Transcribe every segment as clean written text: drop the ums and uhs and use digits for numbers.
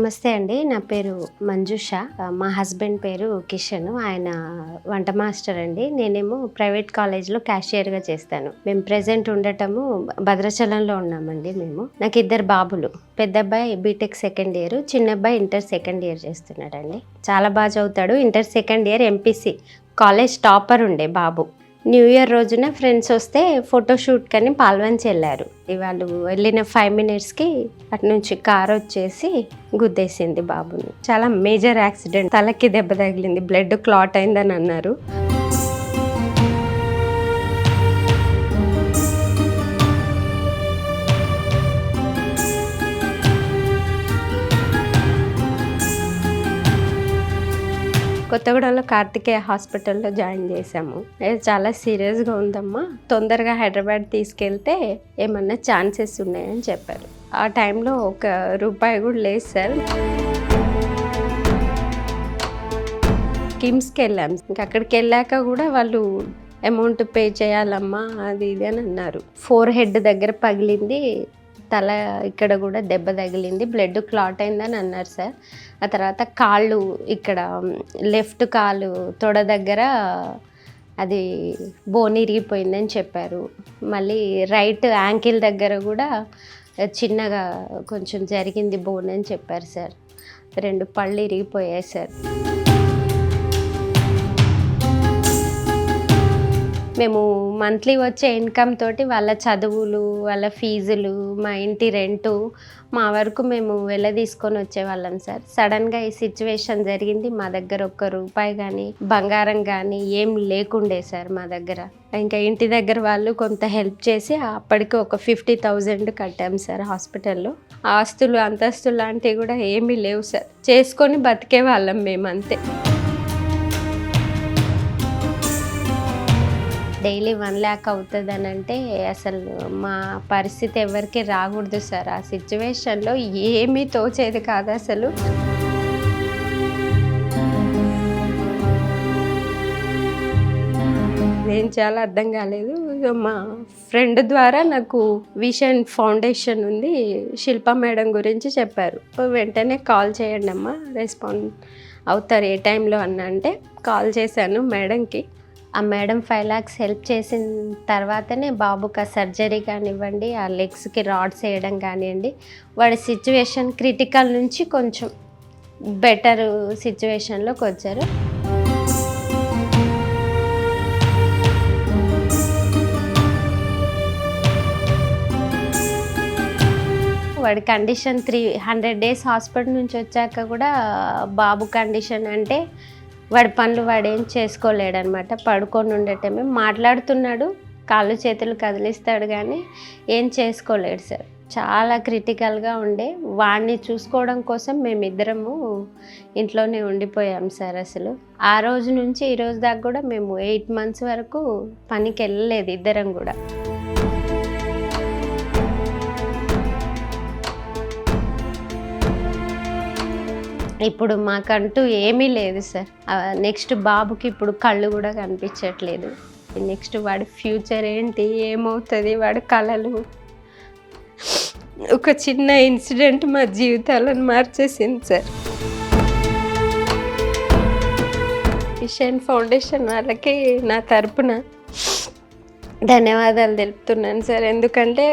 నమస్తే అండి. నా పేరు మంజుష. మా హస్బెండ్ పేరు కిషన్. ఆయన వంట మాస్టర్ అండి. నేనేమో ప్రైవేట్ కాలేజ్లో క్యాషియర్గా చేస్తాను. మేము ప్రెజెంట్ ఉండటము భద్రాచలంలో ఉన్నామండి. నాకు 2 బాబులు. పెద్ద అబ్బాయి బీటెక్ సెకండ్ ఇయర్, చిన్న అబ్బాయి ఇంటర్ సెకండ్ ఇయర్ చేస్తున్నాడండి. చాలా బాగా చదువుతాడు. Inter second year MPC college topper ఉండే బాబు. న్యూ ఇయర్ రోజున ఫ్రెండ్స్ వస్తే ఫోటోషూట్ కని పాల్వంచి వెళ్ళారు. వాళ్ళు వెళ్ళిన 5 minutesకి అటు నుంచి కార్ వచ్చేసి గుద్దేసింది బాబుని. చాలా మేజర్ యాక్సిడెంట్. తలకి దెబ్బ తగిలింది, బ్లడ్ క్లాట్ అయిందని అన్నారు. కొత్తగూడెంలో కార్తికేయ హాస్పిటల్లో జాయిన్ చేశాము. చాలా సీరియస్గా ఉందమ్మా, తొందరగా హైదరాబాద్ తీసుకెళ్తే ఏమన్నా ఛాన్సెస్ ఉన్నాయని చెప్పారు. ఆ టైంలో ₹1 కూడా లేదు సార్. కిమ్స్కి వెళ్ళాం. ఇంకా అక్కడికి వెళ్ళాక కూడా వాళ్ళు అమౌంట్ పే చేయాలమ్మా అది ఇది అని అన్నారు. ఫోర్ హెడ్ దగ్గర పగిలింది, తల ఇక్కడ కూడా దెబ్బ తగిలింది, బ్లడ్ క్లాట్ అయిందని అన్నారు సార్. ఆ తర్వాత కాళ్ళు ఇక్కడ లెఫ్ట్ కాలు తొడ దగ్గర అది బోన్ ఇరిగిపోయిందని చెప్పారు. మళ్ళీ రైట్ యాంకిల్ దగ్గర కూడా చిన్నగా కొంచెం జరిగింది బోన్ అని చెప్పారు సార్. 2 పళ్ళు ఇరిగిపోయాయి సార్. మేము మంత్లీ వచ్చే ఇన్కమ్ తోటి వాళ్ళ చదువులు, వాళ్ళ ఫీజులు, మా ఇంటి రెంటు, మా వరకు మేము తీసుకొని వచ్చేవాళ్ళం సార్. సడన్గా ఈ సిచ్యువేషన్ జరిగింది. మా దగ్గర ₹1 కానీ బంగారం కానీ ఏం లేకుండే సార్ మా దగ్గర. ఇంకా ఇంటి దగ్గర వాళ్ళు కొంత హెల్ప్ చేసి అప్పటికి ఒక 50,000 కట్టాం సార్ హాస్పిటల్లో. ఆస్తులు అంతస్తులు లాంటివి కూడా ఏమీ లేవు సార్. చేసుకొని బతికే వాళ్ళం మేము అంతే. డైలీ 1 lakh అవుతుంది అని అంటే అసలు మా పరిస్థితి ఎవరికి రాకూడదు సార్. ఆ సిచ్యువేషన్లో ఏమీ తోచేది కాదు అసలు. ఏం చాలా అర్థం కాలేదు. మా ఫ్రెండ్ ద్వారా నాకు విషన్ ఫౌండేషన్ ఉంది, శిల్ప మేడం గురించి చెప్పారు. వెంటనే కాల్ చేయండి అమ్మా, రెస్పాండ్ అవుతారు ఏ టైంలో అన్న అంటే కాల్ చేశాను మేడంకి. ఆ మేడం 5 lakhs హెల్ప్ చేసిన తర్వాతనే బాబుకి ఆ సర్జరీ కానివ్వండి, ఆ లెగ్స్కి రాడ్స్ వేయడం కానివ్వండి, వాడి సిచ్యువేషన్ క్రిటికల్ నుంచి కొంచెం బెటర్ సిచ్యువేషన్లోకి వచ్చారు. వాడి కండిషన్ 300 days హాస్పిటల్ నుంచి వచ్చాక కూడా బాబు కండిషన్ అంటే వాడి పనులు వాడేం చేసుకోలేడనమాట. పడుకొని ఉండటమే, మాట్లాడుతున్నాడు, కాళ్ళు చేతులు కదిలిస్తాడు కానీ ఏం చేసుకోలేడు సార్. చాలా క్రిటికల్గా ఉండే. వాడిని చూసుకోవడం కోసం మేమిద్దరము ఇంట్లోనే ఉండిపోయాం సార్. అసలు ఆ రోజు నుంచి ఈ రోజు దాకా కూడా మేము 8 months వరకు పనికి వెళ్ళలేదు ఇద్దరం కూడా. ఇప్పుడు మాకంటూ ఏమీ లేదు సార్. నెక్స్ట్ బాబుకి ఇప్పుడు కళ్ళు కూడా కనిపించట్లేదు. నెక్స్ట్ వాడి ఫ్యూచర్ ఏంటి, ఏమవుతుంది, వాడి కళలు. ఒక చిన్న ఇన్సిడెంట్ మా జీవితాలను మార్చేసింది సార్. విషన్ ఫౌండేషన్ వాళ్ళకి నా తరపున ధన్యవాదాలు తెలుపుతున్నాను సార్. ఎందుకంటే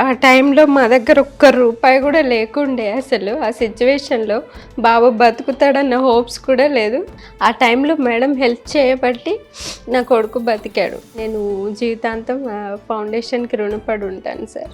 ఆ టైంలో మా దగ్గర ₹1 కూడా లేకుండే అసలు. ఆ సిచ్యువేషన్లో బాబు బతుకుతాడన్న హోప్స్ కూడా లేదు. ఆ టైంలో మేడం హెల్ప్ చేయబట్టి నా కొడుకు బతికాడు. నేను జీవితాంతం ఆ ఫౌండేషన్కి రుణపడి ఉంటాను సార్.